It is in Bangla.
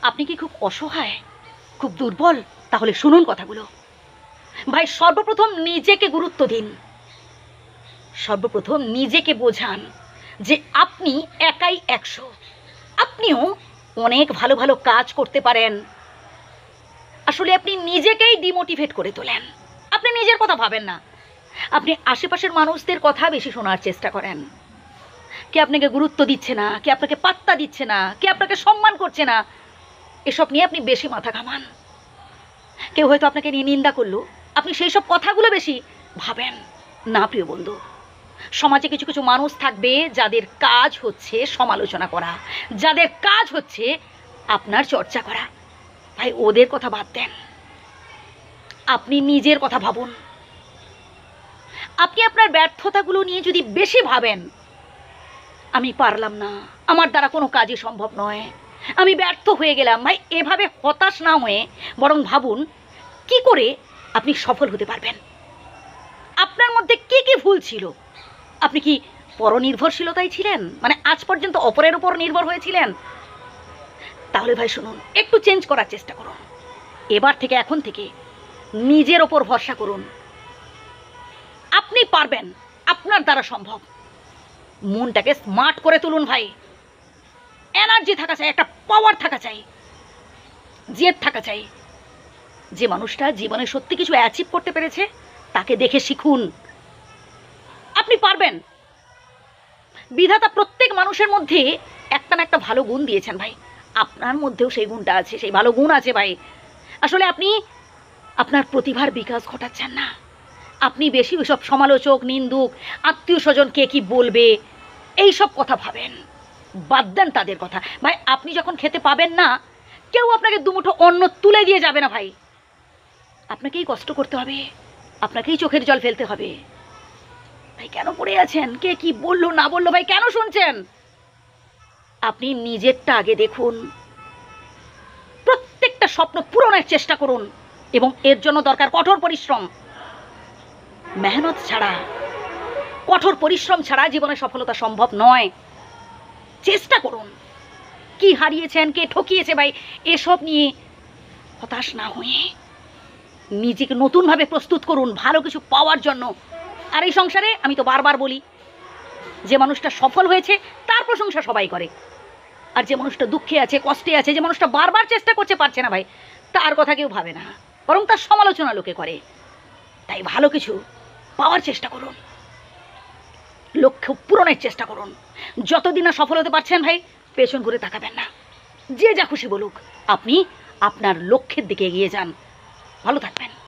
আপনি কি খুব অসহায়, খুব দুর্বল? তাহলে শুনুন কথাগুলো। ভাই, সর্বপ্রথম নিজেকে গুরুত্ব দিন। সর্বপ্রথম নিজেকে বোঝান যে আপনি একাই 100। আপনিও অনেক ভালো ভালো কাজ করতে পারেন। আসলে আপনি নিজেকেই ডিমোটিভেট করে তোলেন। আপনি নিজের কথা ভাবেন না, আপনি আশেপাশের মানুষদের কথা বেশি শোনার চেষ্টা করেন। কে আপনাকে গুরুত্ব দিচ্ছে না, কে আপনাকে পাত্তা দিচ্ছে না, কে আপনাকে সম্মান করছে না, এসব নিয়ে আপনি বেশি মাথা ঘামান। কেউ হয়তো আপনাকে নিয়ে নিন্দা করলো, আপনি সেই সব কথাগুলো বেশি ভাবেন না। প্রিয় বন্ধু, সমাজে কিছু কিছু মানুষ থাকবে যাদের কাজ হচ্ছে সমালোচনা করা, যাদের কাজ হচ্ছে আপনার চর্চা করা। ভাই, ওদের কথা বাদ দেন, আপনি নিজের কথা ভাবুন। আপনি আপনার ব্যর্থতাগুলো নিয়ে যদি বেশি ভাবেন, আমি পারলাম না, আমার দ্বারা কোনো কাজই সম্ভব নয়, আমি ব্যর্থ হয়ে গেলাম, ভাই এভাবে হতাশ না হয়ে বরং ভাবুন কি করে আপনি সফল হতে পারবেন। আপনার মধ্যে কি কি ভুল ছিল? আপনি কি পরনির্ভরশীলতায় ছিলেন, মানে আজ পর্যন্ত অপরের উপর নির্ভর হয়েছিলেন? তাহলে ভাই শুনুন, একটু চেঞ্জ করার চেষ্টা করুন। এবার থেকে, এখন থেকে নিজের ওপর ভরসা করুন। আপনি পারবেন, আপনার দ্বারা সম্ভব। মনটাকে স্মার্ট করে তুলুন ভাই। এনার্জি থাকা চাই, একটা পাওয়ার থাকা চাই, জেদ থাকা চাই। যে মানুষটা জীবনে সত্যি কিছু অ্যাচিভ করতে পেরেছে তাকে দেখে শিখুন। আপনি পারবেন। বিধাতা প্রত্যেক মানুষের মধ্যে একটা না একটা ভালো গুণ দিয়েছেন ভাই, আপনার মধ্যেও সেই গুণটা আছে, সেই ভালো গুণ আছে ভাই। আসলে আপনি আপনার প্রতিভার বিকাশ ঘটাচ্ছেন না। আপনি বেশি ওইসব সমালোচক, নিন্দুক, আত্মীয় স্বজন কে কি বলবে এই সব কথা ভাবেন। বাদ দেন তাদের কথা। ভাই, আপনি যখন খেতে পাবেন না, কেউ আপনাকে দুমুঠো অন্ন তুলে দিয়ে যাবে না ভাই। আপনাকেই কষ্ট করতে হবে, আপনাকেই চোখের জল ফেলতে হবে। ভাই কেন পড়ে আছেন? কে কি বললো না বললো, ভাই কেন শুনছেন? আপনি নিজেরটা আগে দেখুন। প্রত্যেকটা স্বপ্ন পূরণের চেষ্টা করুন এবং এর জন্য দরকার কঠোর পরিশ্রম। মেহনত ছাড়া, কঠোর পরিশ্রম ছাড়া জীবনে সফলতা সম্ভব নয়। চেষ্টা করুন। কি হারিয়েছেন, কে ঠকিয়েছে, ভাই এসব নিয়ে হতাশ না হয়ে নিজেকে নতুনভাবে প্রস্তুত করুন ভালো কিছু পাওয়ার জন্য। আর এই সংসারে আমি তো বারবার বলি, যে মানুষটা সফল হয়েছে তার প্রশংসা সবাই করে, আর যে মানুষটা দুঃখে আছে, কষ্টে আছে, যে মানুষটা বারবার চেষ্টা করছে পারছে না, ভাই তার কথা কেউ ভাবে না, বরং তার সমালোচনা লোকে করে। তাই ভালো কিছু পাওয়ার চেষ্টা করুন, লক্ষ্য পূরণের চেষ্টা করুন। যতদিন না সফল হতে পারছেন ভাই, পেছন ঘুরে তাকাবেন না। যে যা খুশি বলুক, আপনি আপনার লক্ষ্যের দিকে এগিয়ে যান। ভালো থাকবেন।